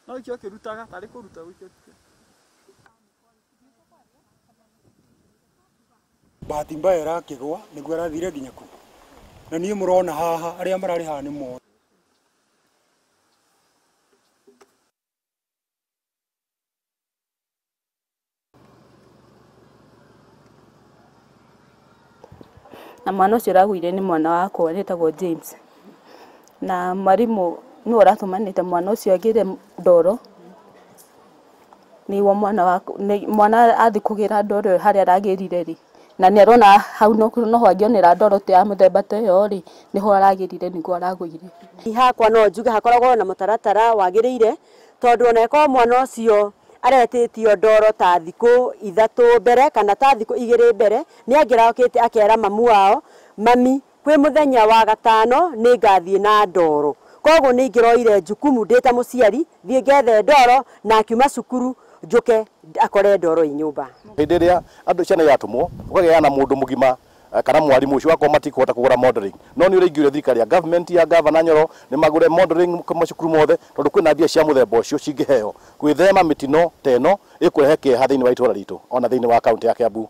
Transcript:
No ikio kirutaga tari kuruta wikio. Bahati mbaya rakigwa niguo arathire nginya ku. Na niĩ mũrona haha arĩa mararĩ haha nĩ mo. Na mwana ũcio ũragũire nĩ mwana wakwa wetagwo James. Na mwarimũ nĩ ũratũmanĩte mwana ũcio agĩre ndoro. Nĩguo mwana athi kũgĩra ndoro harĩa aragĩrire rĩ. Na nĩ arona hau no angĩonera ndoro ya mũthemba ta ĩyo rĩ nĩho aragĩrire nĩguo aragũire. Hakwa no njuge hakoragwo na mũtaratara wagĩrĩire tondũ oneko mwana ũcio aretĩtio ndoro ta thikũ 3 mbere kana ta thikũ 2 mbere nĩ angĩrokĩte akera mamu wao mami kwĩ mũthenya wa gatano nĩ ngathiĩ na ndoro. Koguo nĩ ingĩroire jukumu ndĩta mũciari thiĩ ngethe ndoro na akiuma cukuru njuke akore ndoro i nyumba. Hĩndĩ ĩrĩa andũ ciana yatumwo ũkagĩa na mũndũ mũgima kana mwarimu ũcio wako matikũhota kũgũra modeling no nĩ ũrĩingĩire thirikari ya government ya governor Nyoro nĩ magũre modeling macukuru mothe tondũ kwĩna mbia cia mũthemba ũcio cingĩheo gwĩthema mĩtino ta ĩno ĩkũrehe kĩeha thĩinĩ wa itũũra ritũ ona thĩinĩ wa kaunti ya Kiambu.